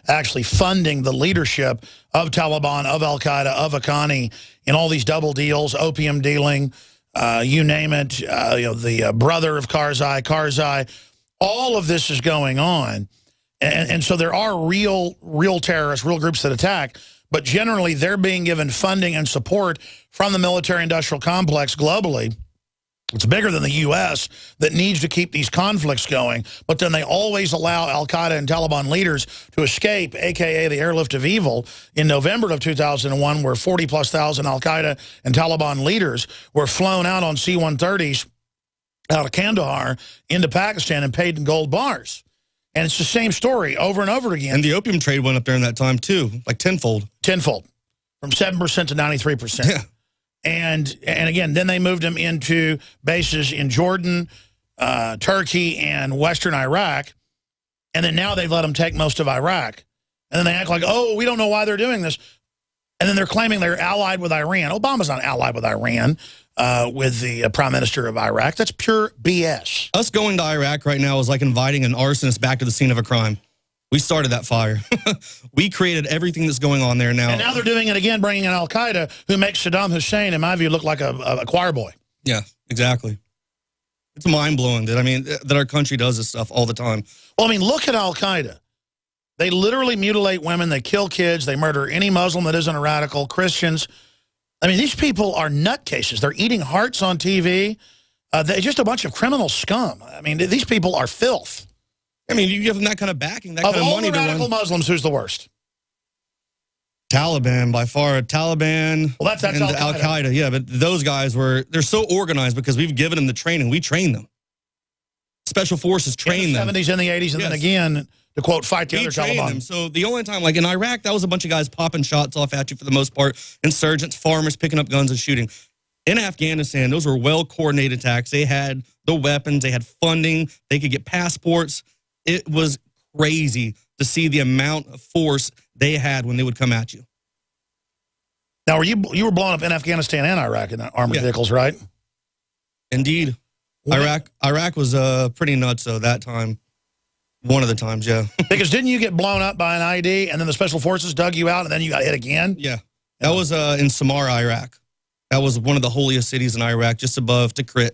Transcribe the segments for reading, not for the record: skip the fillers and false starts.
actually funding the leadership of Taliban, of Al-Qaeda, of Haqqani in all these double deals, opium dealing, you name it, the brother of Karzai, all of this is going on. And so there are real terrorists, real groups that attack, but generally they're being given funding and support from the military-industrial complex globally. It's bigger than the U.S. that needs to keep these conflicts going, but then they always allow Al-Qaeda and Taliban leaders to escape, a.k.a. the airlift of evil, in November of 2001, where 40-plus thousand Al-Qaeda and Taliban leaders were flown out on C-130s out of Kandahar into Pakistan and paid in gold bars. And it's the same story over and over again. And the opium trade went up there in that time, too, like tenfold. Tenfold, from 7% to 93%. Yeah. And again, then they moved them into bases in Jordan, Turkey, and western Iraq. And then now they've let them take most of Iraq. And then they act like, oh, we don't know why they're doing this. And then they're claiming they're allied with Iran. Obama's not allied with Iran, with the prime minister of Iraq. That's pure BS. Us going to Iraq right now is like inviting an arsonist back to the scene of a crime. We started that fire. We created everything that's going on there now. And now they're doing it again, bringing in Al-Qaeda, who makes Saddam Hussein, in my view, look like a choir boy. Yeah, exactly. It's mind-blowing that our country does this stuff all the time. Well, I mean, look at Al-Qaeda. They literally mutilate women. They kill kids. They murder any Muslim that isn't a radical, Christians. I mean, these people are nutcases. They're eating hearts on TV. They're just a bunch of criminal scum. I mean, these people are filth. I mean, you give them that kind of backing, that kind of money to run. Of all the radical Muslims, who's the worst? Taliban, by far. Taliban. Well, that's and Al-Qaeda. Yeah, but those guys they're so organized because we've given them the training. We train them. Special Forces train them. In the 70s and the 80s, and then again, to quote, fight the other Taliban. Them. So the only time, like in Iraq, that was a bunch of guys popping shots off at you for the most part. Insurgents, farmers picking up guns and shooting. In Afghanistan, those were well-coordinated attacks. They had the weapons. They had funding. They could get passports. It was crazy to see the amount of force they had when they would come at you. Now, you were blown up in Afghanistan and Iraq in armored vehicles, right? Indeed. Iraq was pretty nuts, though, that time. One of the times, yeah. Because didn't you get blown up by an ID, and then the Special Forces dug you out, and then you got hit again? Yeah. That was in Samarra, Iraq. That was one of the holiest cities in Iraq, just above Tikrit.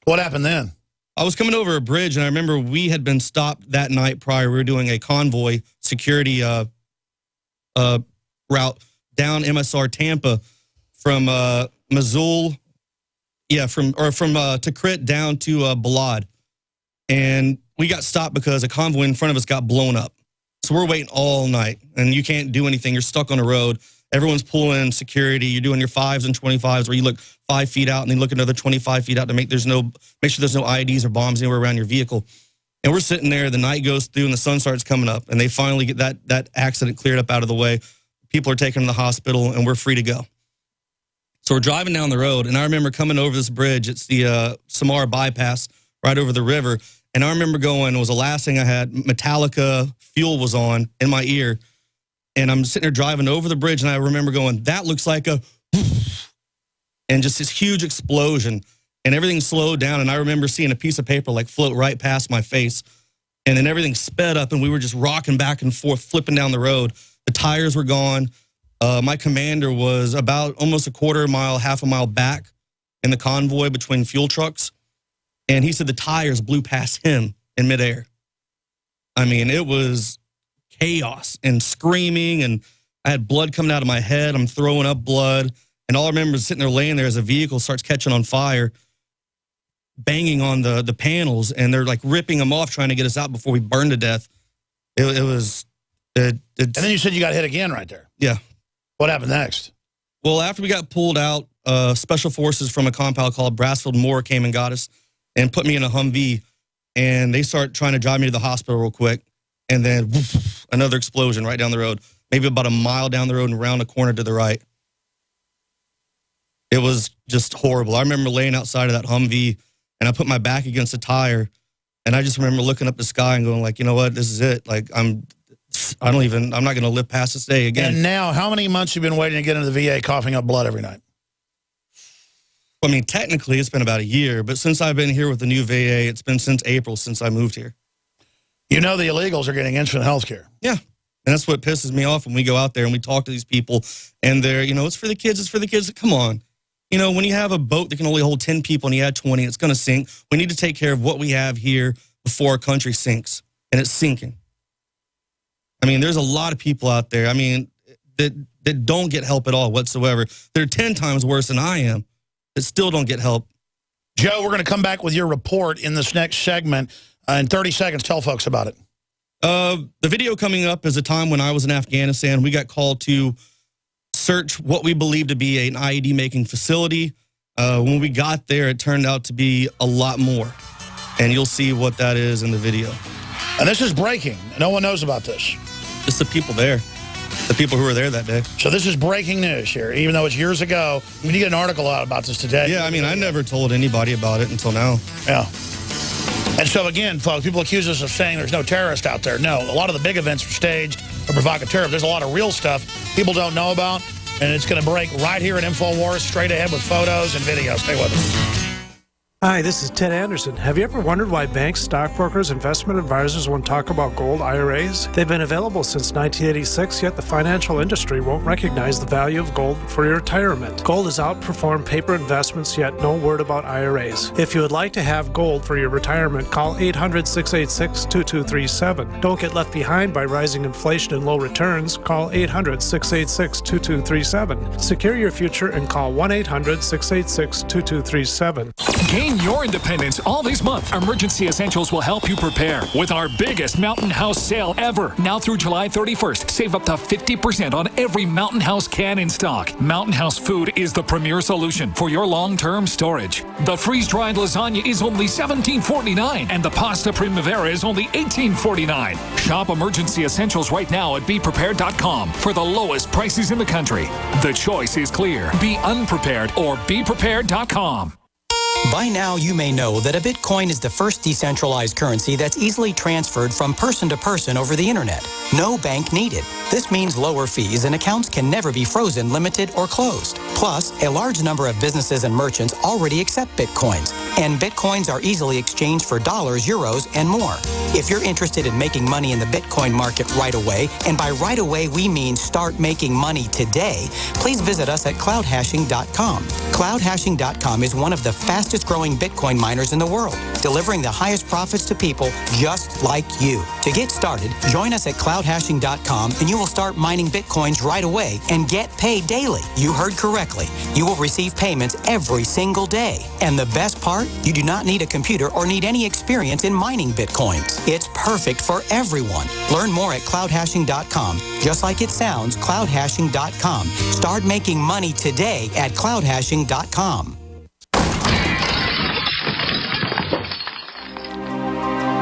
What happened then? I was coming over a bridge, and I remember we had been stopped that night prior. We were doing a convoy security route down MSR Tampa from Mosul, from Tikrit down to Balad. And we got stopped because a convoy in front of us got blown up. So we're waiting all night, and you can't do anything. You're stuck on the road. Everyone's pulling security. You're doing your 5s and 25s where you look 5 feet out and then look another 25 feet out to make sure there's no IEDs or bombs anywhere around your vehicle. And we're sitting there, the night goes through and the sun starts coming up, and they finally get that accident cleared up out of the way. People are taken to the hospital, and we're free to go. So we're driving down the road, and I remember coming over this bridge. It's the Samarra bypass right over the river. And I remember going, it was the last thing I had, Metallica Fuel was on in my ear. And I'm sitting there driving over the bridge, and I remember going, that looks like a, and just this huge explosion, and everything slowed down, and I remember seeing a piece of paper like float right past my face, and then everything sped up, and we were just rocking back and forth, flipping down the road. The tires were gone. My commander was about almost a quarter mile, half a mile back in the convoy between fuel trucks, and he said the tires blew past him in midair. I mean, it was chaos and screaming, and I had blood coming out of my head. I'm throwing up blood, and all I remember is sitting there laying there as a vehicle starts catching on fire, banging on the panels, and they're like ripping them off, trying to get us out before we burn to death. It was. And then you said you got hit again right there. Yeah. What happened next? Well, after we got pulled out, Special Forces from a compound called Brassfield Moore came and got us and put me in a Humvee, and they start trying to drive me to the hospital real quick. And then woof, another explosion right down the road, maybe about a mile down the road and around a corner to the right. It was just horrible. I remember laying outside of that Humvee, and I put my back against a tire, and I just remember looking up the sky and going like, you know what, this is it. Like, I'm not going to live past this day again. And now, how many months have you been waiting to get into the VA coughing up blood every night? I mean, technically, it's been about a year, but since I've been here with the new VA, it's been since April since I moved here. You know the illegals are getting instant health care. Yeah. And that's what pisses me off when we go out there and we talk to these people and they're, it's for the kids, it's for the kids. Come on. When you have a boat that can only hold 10 people and you add 20, it's going to sink. We need to take care of what we have here before our country sinks. And it's sinking. There's a lot of people out there, that don't get help at all whatsoever. They're 10 times worse than I am that still don't get help. Joe, we're going to come back with your report in this next segment. In 30 seconds, tell folks about it. The video coming up is a time when I was in Afghanistan. We got called to search what we believe to be an IED-making facility. When we got there, it turned out to be a lot more. And you'll see what that is in the video. And this is breaking. No one knows about this. Just the people there. The people who were there that day. So this is breaking news here, even though it's years ago. We need to get an article out about this today. Yeah, I never told anybody about it until now. Yeah. And so, again, folks, people accuse us of saying there's no terrorist out there. No, a lot of the big events are staged or provocateur. There's a lot of real stuff people don't know about, and it's going to break right here at InfoWars, straight ahead with photos and videos. Stay with us. Hi, this is Ted Anderson. Have you ever wondered why banks, stockbrokers, investment advisors won't talk about gold IRAs? They've been available since 1986, yet the financial industry won't recognize the value of gold for your retirement. Gold has outperformed paper investments, yet no word about IRAs. If you would like to have gold for your retirement, call 800-686-2237. Don't get left behind by rising inflation and low returns. Call 800-686-2237. Secure your future and call 1-800-686-2237. Gain your independence all this month. Emergency Essentials will help you prepare with our biggest Mountain House sale ever. Now through July 31st, save up to 50% on every Mountain House can in stock. Mountain House food is the premier solution for your long-term storage. The freeze-dried lasagna is only $17.49 and the pasta primavera is only $18.49. Shop Emergency Essentials right now at BePrepared.com for the lowest prices in the country. The choice is clear. Be unprepared or BePrepared.com. By now, you may know that a Bitcoin is the first decentralized currency that's easily transferred from person to person over the internet. No bank needed. This means lower fees and accounts can never be frozen, limited, or closed. Plus, a large number of businesses and merchants already accept Bitcoins, and Bitcoins are easily exchanged for dollars, euros, and more. If you're interested in making money in the Bitcoin market right away, and by right away we mean start making money today, please visit us at cloudhashing.com. Cloudhashing.com is one of the fastest growing Bitcoin miners in the world, delivering the highest profits to people just like you. To get started, join us at cloudhashing.com and you will start mining Bitcoins right away and get paid daily. You heard correctly. You will receive payments every single day. And the best part, you do not need a computer or need any experience in mining Bitcoins. It's perfect for everyone. Learn more at cloudhashing.com. Just like it sounds, cloudhashing.com. Start making money today at cloudhashing.com.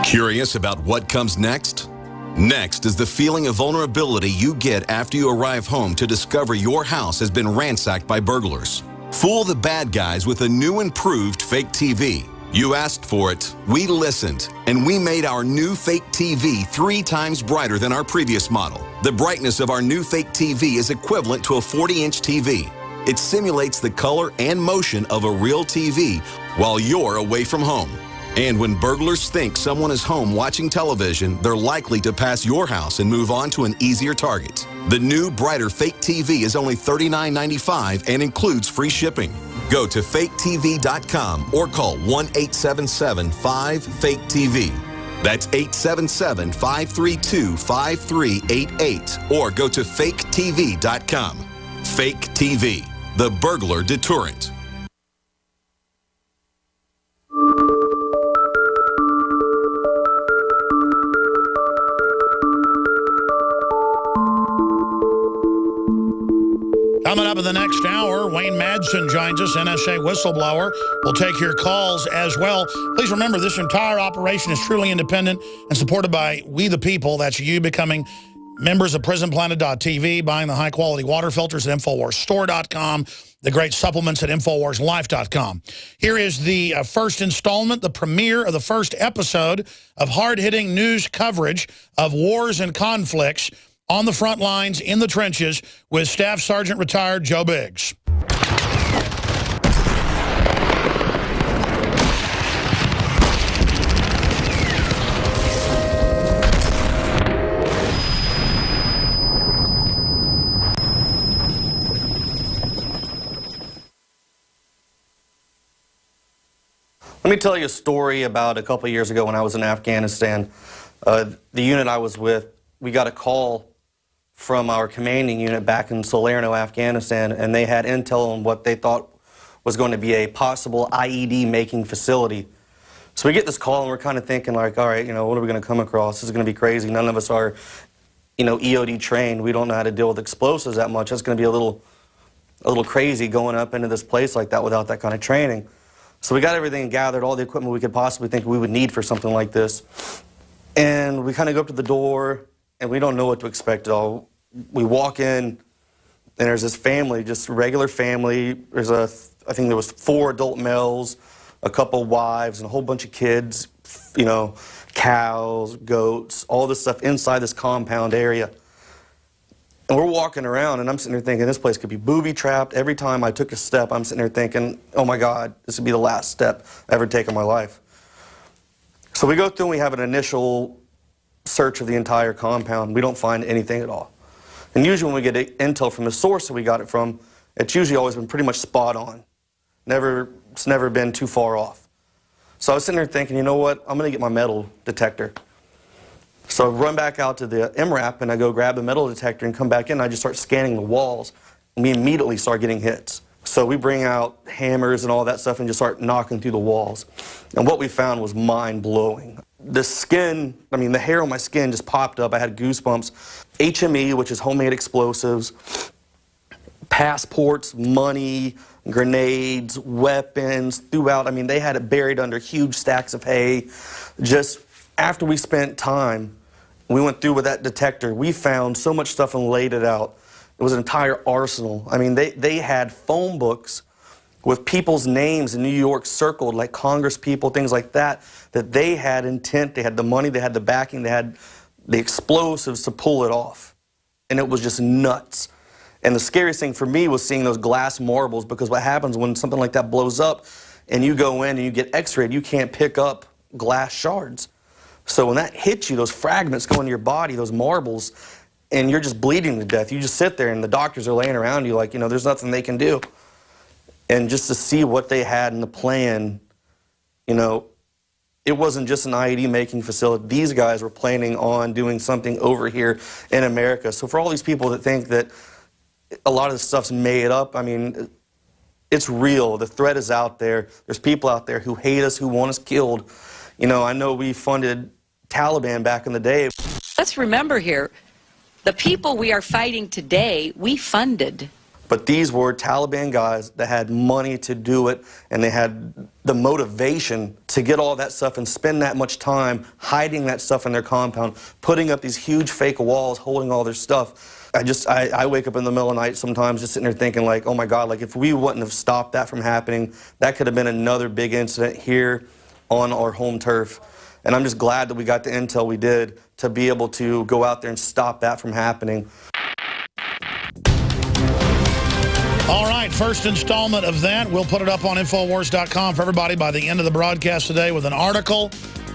Curious about what comes next? Next is the feeling of vulnerability you get after you arrive home to discover your house has been ransacked by burglars. Fool the bad guys with a new improved fake TV. You asked for it, we listened, and we made our new fake TV 3 times brighter than our previous model. The brightness of our new fake TV is equivalent to a 40-inch TV. It simulates the color and motion of a real TV while you're away from home. And when burglars think someone is home watching television, they're likely to pass your house and move on to an easier target. The new, brighter fake TV is only $39.95 and includes free shipping. Go to faketv.com or call 1-877-5-FAKE-TV. That's 877-532-5388 or go to faketv.com. Fake TV, the burglar deterrent. Coming up in the next hour, Wayne Madsen joins us, NSA whistleblower. We'll take your calls as well. Please remember, this entire operation is truly independent and supported by we the people. That's you becoming members of PrisonPlanet.tv, buying the high-quality water filters at InfoWarsStore.com, the great supplements at InfoWarsLife.com. Here is the first installment, the premiere of the first episode of hard-hitting news coverage of wars and conflicts on the front lines, in the trenches, with Staff Sergeant Retired Joe Biggs. me tell you a story about a couple of years ago when I was in Afghanistan. The unit I was with, we got a call from our commanding unit back in Salerno, Afghanistan, and they had intel on what they thought was going to be a possible IED making facility. So we get this call and we're kind of thinking like, all right, what are we going to come across? This is going to be crazy. None of us are, EOD trained. We don't know how to deal with explosives that much. That's going to be a little crazy going up into this place like that without that kind of training. So we got everything gathered, all the equipment we could possibly think we would need for something like this. And we kind of go up to the door and we don't know what to expect at all. We walk in and there's this family, just a regular family. There's I think there was 4 adult males, a couple wives, and a whole bunch of kids, cows, goats, all this stuff inside this compound area. And we're walking around, and I'm sitting there thinking, this place could be booby-trapped. Every time I took a step, I'm sitting there thinking, oh my God, this would be the last step I ever take in my life. So we go through and we have an initial search of the entire compound. We don't find anything at all. And usually when we get intel from the source that we got it from, it's usually always been pretty much spot on. It's never been too far off. So I was sitting there thinking, you know what, I'm going to get my metal detector. So I run back out to the MRAP and I go grab the metal detector and come back in and I just start scanning the walls. And we immediately start getting hits. So we bring out hammers and all that stuff and just start knocking through the walls. And what we found was mind-blowing. The skin, the hair on my skin just popped up. I had goosebumps. HME, which is homemade explosives, passports, money, grenades, weapons, throughout. They had it buried under huge stacks of hay. Just after we spent time, we went through with that detector, we found so much stuff and laid it out. It was an entire arsenal. They had phone books with people's names in New York circled, like Congress people, things like that, that they had intent, they had the money, they had the backing, they had the explosives to pull it off. And it was just nuts. And the scariest thing for me was seeing those glass marbles, because what happens when something like that blows up and you go in and you get x-rayed, you can't pick up glass shards. So when that hits you, those fragments go into your body, those marbles, and you're just bleeding to death. You just sit there and the doctors are laying around you like, there's nothing they can do. And just to see what they had in the plan, it wasn't just an IED making facility. These guys were planning on doing something over here in America. So for all these people that think that a lot of this stuff's made up, it's real. The threat is out there. There's people out there who hate us, who want us killed. I know we funded Taliban back in the day. Let's remember here, the people we are fighting today, we funded. But these were Taliban guys that had money to do it, and they had the motivation to get all that stuff and spend that much time hiding that stuff in their compound, putting up these huge fake walls, holding all their stuff. I wake up in the middle of the night sometimes just sitting there thinking like, oh my God, like if we wouldn't have stopped that from happening, that could have been another big incident here on our home turf. And I'm just glad that we got the intel we did to be able to go out there and stop that from happening. All right, first installment of that. We'll put it up on Infowars.com for everybody by the end of the broadcast today with an article.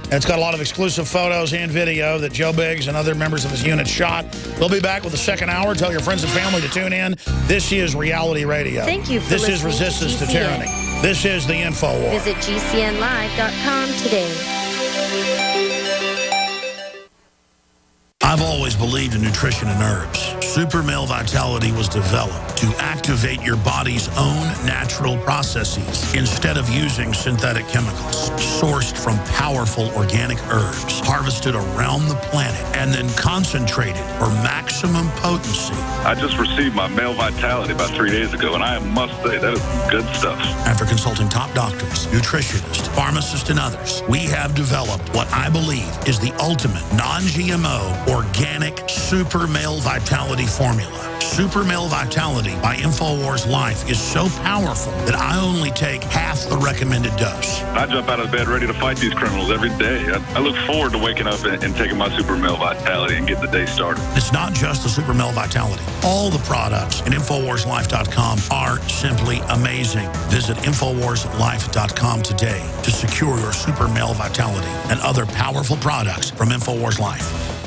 And it's got a lot of exclusive photos and video that Joe Biggs and other members of his unit shot. We'll be back with the second hour. Tell your friends and family to tune in. This is Reality Radio. Thank you for This is listening Resistance to GCN. Tyranny. This is the InfoWars. Visit GCNlive.com today. I've always believed in nutrition and herbs. Super Male Vitality was developed to activate your body's own natural processes instead of using synthetic chemicals. Sourced from powerful organic herbs, harvested around the planet, and then concentrated for maximum potency. I just received my Male Vitality about 3 days ago, and I must say, that is good stuff. After consulting top doctors, nutritionists, pharmacists, and others, we have developed what I believe is the ultimate non-GMO organic Super Male Vitality formula. Super Male Vitality by InfoWars Life is so powerful that I only take half the recommended dose. I jump out of bed ready to fight these criminals every day. I look forward to waking up and taking my Super Male Vitality and getting the day started. It's not just the Super Male Vitality. All the products at InfoWarsLife.com are simply amazing. Visit InfoWarsLife.com today to secure your Super Male Vitality and other powerful products from InfoWars Life.